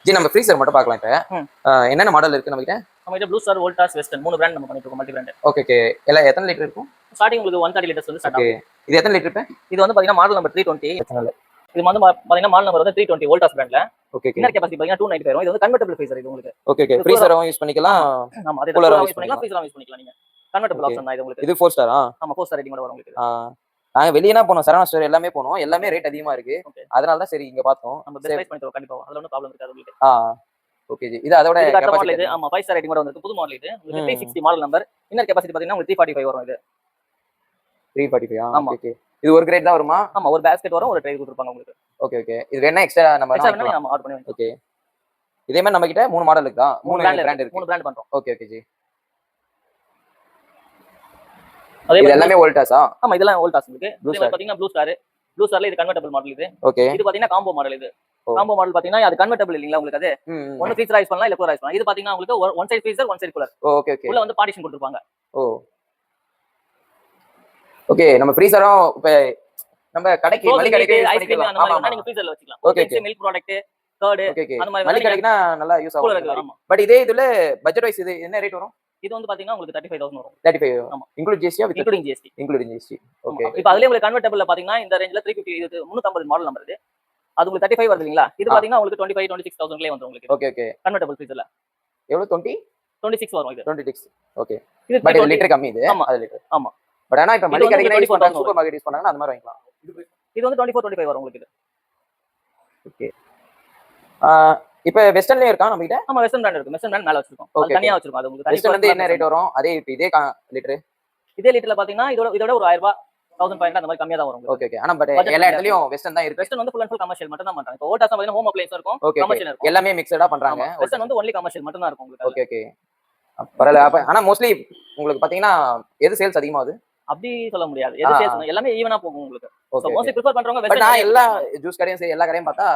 G நம்ம freezer மட்டும் பார்க்கலாம் இப்ப. என்னென்ன மாடல் இருக்கு நம்மகிட்ட? நம்மகிட்ட blue star, Voltas, western 3 brand நம்ம பண்ணிட்டு இருக்கோம், மல்டி பிராண்ட். Okay okay. எல்லாம் எத்தனை லிட்டர் இருக்கும்? ஸ்டார்டிங் உங்களுக்கு 130 லிட்டர்ஸ் வந்து ஸ்டார்ட் ஆகும். இது எத்தனை லிட்டர் இப்ப? இது வந்து பாத்தீங்கன்னா மாடல் நம்பர் 320. இது வந்து பாத்தீங்கன்னா மாடல் நம்பர் வந்து 320 வோல்டாஸ் பிராண்ட்ல. ஓகே. இன்னர் கெபாசிட்டி பாத்தீங்கன்னா 295 வரும். இது வந்து கன்வெர்ட்டபிள் ஃப்ரீசர் இது உங்களுக்கு. Okay okay. ஃப்ரீசரும் யூஸ் பண்ணிக்கலாம். ஆமா, அதே கூலரும் யூஸ் பண்ணிக்கலாம், ஃப்ரீசரும் யூஸ் பண்ணிக்கலாம் நீங்க. கன்வெர்ட்டபிள் ஆப்ஷன் தான் இது உங்களுக்கு. இது 4 ஸ்டாரா? ஆமா, 4 ஸ்டார் ரேட்டிங் வரும் உங்களுக்கு. நாங்க வெளியனா போனோம், சரவணா ஸ்டோர் எல்லாமே போனோம். எல்லாமே ரேட் அதிகமா இருக்கு. அதனால தான் சரி இங்க பார்த்தோம். நம்ம பெஸ்ட் பிரைஸ் பண்ணி தரோம் கண்டிப்பா. அதுல ஒண்ணும் ப்ராப்ளம் இருக்காது உங்களுக்கு. Okay G. இது அதோட கெபாசிட்டி இது. ஆமா, 5 ஸ்டார் ரேட்டிங் கூட வந்து புது மாடல் இது. உங்களுக்கு 360 மாடல் நம்பர். இன்னர் கெபாசிட்டி பாத்தீங்கன்னா உங்களுக்கு 345 வரும் இது. 345. ஓகே. இது ஒரு கிரேட் தான் வருமா? ஆமா, ஒரு பேஸ்கெட் வரும், ஒரு ட்ரை கொடுத்துருப்பாங்க உங்களுக்கு. Okay okay. இது வேணா எக்ஸ்ட்ரா நம்ம ஆமா ஆர்டர் பண்ணி. ஓகே. இதே மாதிரி நம்ம கிட்ட 3 மாடல் இருக்குதா? 3 பிராண்ட் இருக்கு. 3 பிராண்ட் பண்றோம். Okay okay G. இது எல்லாமே வோல்டாஸா? ஆமா, இதெல்லாம் வோல்டாஸ் இருக்கு. இது பாத்தீங்கன்னா ப்ளூ ஸ்டார். ப்ளூ ஸ்டார்ல இது கன்வெர்ட்டபிள் மாடல் இது. ஓகே. இது பாத்தீங்கன்னா காம்போ மாடல் இது. காம்போ மாடல் பாத்தீங்கன்னா அது கன்வெர்ட்டபிள் இல்லீங்களா உங்களுக்கு அது. ஒன்னு ஃப்ரீசர் யூஸ் பண்ணலாம், இல்ல கூலர் யூஸ் பண்ணலாம். இது பாத்தீங்கன்னா உங்களுக்கு one side freezer, one side cooler. Okay okay. உள்ள வந்து பார்ட்டிஷன் கொடுத்திருப்பாங்க. ஓகே. நம்ம ஃப்ரீசரும் இப்ப நம்ம கடைக்கு மளிகை கடைக்கு ஐஸ்கிரீம் அந்த மாதிரி நீங்க ஃப்ரீசர்ல வச்சுக்கலாம். ஓகே. மில்க் ப்ராடக்ட், கர்ட் அந்த மாதிரி மளிகை கடைக்குனா நல்லா யூஸ் ஆகும். பட் இதே இதுல பட்ஜெட் வைஸ் இது என்ன ரேட் வரும்? இது வந்து பாத்தீங்கன்னா உங்களுக்கு 35,000 வரும். 35. ஆமா. Include GST with including GST. Including GST. Okay. இப்போ அதுலயே உங்களுக்கு கன்வெர்ட்டபிள்ல பாத்தீங்கன்னா இந்த ரேஞ்ச்ல 350 இது 350 மாடல் நம்பர் இது. அது உங்களுக்கு 35 வருது இல்லீங்களா? இது பாத்தீங்கன்னா உங்களுக்கு 25 26,000 க்குலயே வந்துரும் உங்களுக்கு. Okay okay. கன்வெர்ட்டபிள் ஃப்ரீசர்ல. எவ்வளவு 20? 26 வரும் இது. 26. ஓகே. பட் இது லிட்டர் கம்மி இது. ஆமா, அது லிட்டர். ஆமா. பட் ஆனா இப்ப மளிகை கடைக்கு யூஸ் பண்றாங்க, சூப்பர் மார்க்கெட் யூஸ் பண்ணாங்கன்னா அந்த மாதிரி வாங்கிக்கலாம். இது வந்து 24 25 வரும் உங்களுக்கு இது. ஓகே. இப்போ வெஸ்டர்ன்லயே இருக்கா நம்ம கிட்ட? ஆமா, வெஸ்டர்ன் பிராண்ட் இருக்கு. வெஸ்டர்ன் பிராண்ட் மேல வச்சிருக்கோம். அது தனியா வச்சிருக்கோம். அது உங்களுக்கு வெஸ்டர்ன் வந்து என்ன ரேட் வரும்? அதே இப்போ இதே லிட்டர். இதே லிட்டர்ல பாத்தீங்கன்னா இதோட ஒரு 1000 ரூபாய் 1500 அந்த மாதிரி கம்மியா தான் வரும். Okay okay. ஆனா பட் எல்லா இடத்துலயும் வெஸ்டர்ன் தான் இருக்கு. வெஸ்டர்ன் வந்து ஃபுல் அண்ட் ஃபுல் கமர்ஷியல் மட்டும் தான் பண்றாங்க. இப்போ வோல்டாஸ் பாத்தீங்கன்னா ஹோம் அப்ளையன்ஸ் இருக்கும், கமர்ஷியல் இருக்கும். எல்லாமே மிக்ஸ்டா பண்றாங்க. வெஸ்டர்ன் வந்து ஒன்லி கமர்ஷியல் மட்டும் தான் இருக்கும் உங்களுக்கு. Okay okay. பரவாயில்ல. அப்ப ஆனா மோஸ்ட்லி உங்களுக்கு பாத்தீங்கன்னா எது சேல்ஸ் அதிகமாகுது? அப்படி சொல்ல முடியாது. எது சேல்ஸ் எல்லாமே ஈவனா போகும் உங்களுக்கு. சோ மோஸ்ட்லி பிரெஃபர் பண்றவங்க வெஸ்டர்ன். நான் எல்லா ஜூஸ் கடையும் சரி எல்லா கடையும் பார்த்தா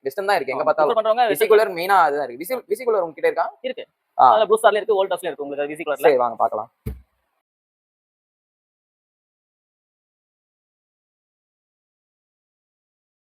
வெஸ்டர்ன் தான் இருக்கு. எங்க பார்த்தாலும் பண்றவங்க விசி கூலர் மெயினா அதுதான் இருக்கு. விசி கூலர் உங்ககிட்ட இருக்கா? இருக்கு. அதுல ப்ளூ ஸ்டார்ல இருக்கு, வோல்டாஸ்ல இருக்கு உங்களுக்கு விசி கூலர்ல. சரி வாங்க பார்க்கலாம்.